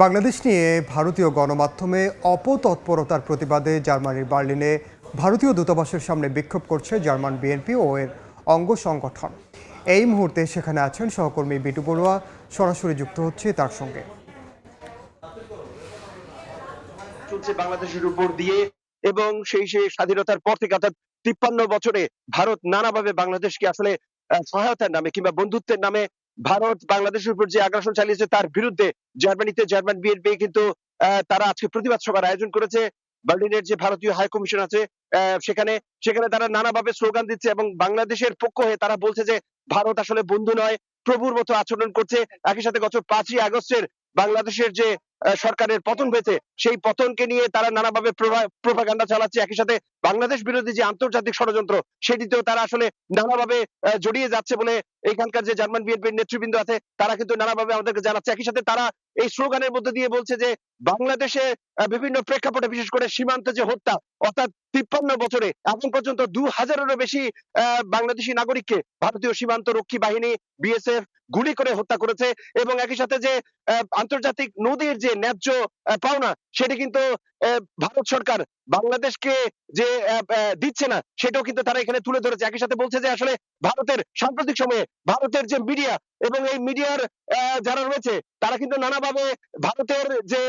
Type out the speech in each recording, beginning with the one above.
বাংলাদেশ নিয়ে ভারতীয় গণমাধ্যমে অপতৎপরতার প্রতিবাদে জার্মানির বার্লিনে ভারতীয় দূতাবাসের সামনে বিক্ষোভ করছে জার্মান বিএনপি ও এর অঙ্গ সংগঠন। এই মুহূর্তে সেখানে আছেন সহকর্মী বিটু বড়ুয়া, সরাসরি যুক্ত হচ্ছে তার সঙ্গে। চলছে বাংলাদেশের উপর দিয়ে এবং সেই স্বাধীনতার পর থেকে অর্থাৎ 53 বছরে ভারত নানাভাবে বাংলাদেশকে আসলে সহায়তার নামে কিংবা বন্ধুত্বের নামে ভারত বাংলাদেশের উপর যে আগ্রাসন চালিয়েছে তার বিরুদ্ধে জার্মানিতে জার্মান বিএনপি কিন্তু তারা আজকে প্রতিবাদ সভার আয়োজন করেছে। বার্লিনের যে ভারতীয় হাই কমিশন আছে সেখানে সেখানে তারা নানাভাবে স্লোগান দিচ্ছে এবং বাংলাদেশের পক্ষ হয়ে তারা বলছে যে ভারত আসলে বন্ধু নয়, প্রভুর মতো আচরণ করছে। একই সাথে গত 5ই আগস্টের বাংলাদেশের যে সরকারের পতন হয়েছে সেই পতনকে নিয়ে তারা নানাভাবে প্রোপাগান্ডা চালাচ্ছে। একই সাথে বাংলাদেশ বিরোধী যে আন্তর্জাতিক ষড়যন্ত্র সেটিতেও তারা আসলে নানাভাবে জড়িয়ে যাচ্ছে বলে এখানকার যে জার্মান বিএনপির নেতৃবৃন্দ আছে তারা কিন্তু নানাভাবে আমাদেরকে জানাচ্ছে। একই সাথে তারা এই স্লোগানের মধ্যে দিয়ে বলছে যে বাংলাদেশে বিভিন্ন প্রেক্ষাপটে বিশেষ করে সীমান্তে যে হত্যা অর্থাৎ 53 বছরে এখন পর্যন্ত 2000-এরও বেশি বাংলাদেশি নাগরিককে ভারতীয় সীমান্ত রক্ষী বাহিনী বিএসএফ গুলি করে হত্যা করেছে এবং একই সাথে যে আন্তর্জাতিক নদীর যে ন্যায্য পাওনা সেটি কিন্তু ভারত সরকার বাংলাদেশকে যে দিচ্ছে না সেটাও কিন্তু তারা এখানে তুলে ধরেছে। একই সাথে বলছে যে আসলে ভারতের সাম্প্রতিক সময়ে ভারতের যে মিডিয়া এবং এই মিডিয়ার যারা রয়েছে তারা কিন্তু নানাভাবে ভারতের যে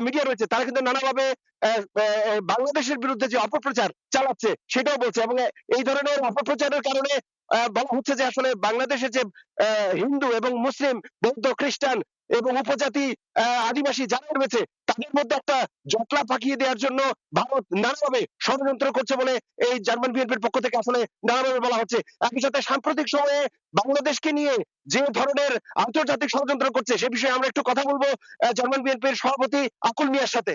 মিডিয়া রয়েছে তারা কিন্তু নানাভাবে বাংলাদেশের বিরুদ্ধে যে অপপ্রচার চালাচ্ছে সেটাও বলছে এবং এই ধরনের অপপ্রচারের কারণে বলা হচ্ছে যে আসলে বাংলাদেশের যে হিন্দু এবং মুসলিম বৌদ্ধ খ্রিস্টান এবং উপজাতি আদিবাসী যারা রয়েছে তাদের মধ্যে একটা জটলা পাকিয়ে দেওয়ার জন্য ভারত নানাভাবে ষড়যন্ত্র করছে বলে এই জার্মান বিএনপির পক্ষ থেকে আসলে নানাভাবে বলা হচ্ছে। একই সাথে সাম্প্রতিক সময়ে বাংলাদেশকে নিয়ে যে ধরনের আন্তর্জাতিক ষড়যন্ত্র করছে সে বিষয়ে আমরা একটু কথা বলবো জার্মান বিএনপির সভাপতি আকুল মিয়ার সাথে।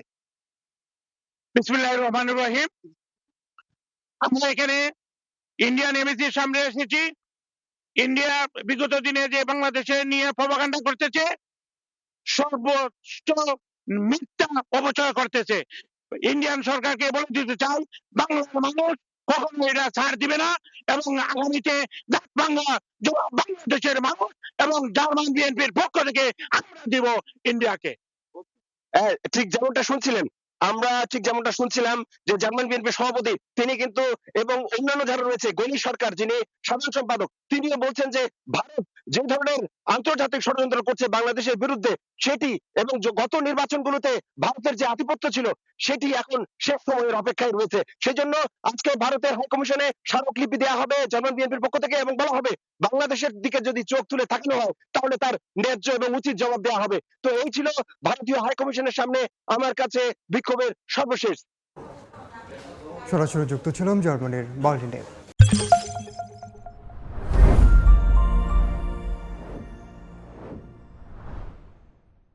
বিসমিল্লাহির রহমানির রহিম। আমরা এখানে ইন্ডিয়ান এমবেসির সামনে এসেছি। ইন্ডিয়া বিগত দিনে যে বাংলাদেশে নিয়ে প্রপাগান্ডা করতেছে সর্বোচ্চ মিথ্যা অপচয় করতেছে। ইন্ডিয়ান সরকারকে বলে দিতে চাই বাংলার মানুষ কখনো এটা ছাড় দিবে না এবং আগামীতে বাংলাদেশের মানুষ এবং জার্মান বিএনপির পক্ষ থেকে আমরা দিব ইন্ডিয়াকে। ঠিক যেমনটা শুনছিলাম যে জার্মান বিএনপির সভাপতি তিনি কিন্তু এবং অন্যান্য যারা রয়েছে গনি সরকার যিনি সাধারণ সম্পাদক তিনিও বলছেন যে ভারত যে ধরনের আন্তর্জাতিক ষড়যন্ত্র করছে বাংলাদেশের বিরুদ্ধে সেটি এবং গত নির্বাচনগুলোতে ভারতের যে আধিপত্য ছিল সেটি এখন শেষ সময়ের অপেক্ষায় রয়েছে। সেজন্য আজকে ভারতের হাই কমিশনে স্মারকলিপি দেওয়া হবে জার্মান বিএনপির পক্ষ থেকে এবং বলা হবে বাংলাদেশের দিকে যদি চোখ তুলে তাকানো হয় তাহলে তার ন্যায্য এবং উচিত জবাব দেওয়া হবে। তো এই ছিল ভারতীয় হাই কমিশনের সামনে আমার কাছে বিক্ষোভের সর্বশেষ। সরাসরি যুক্ত ছিলাম জার্মানির বার্লিনে।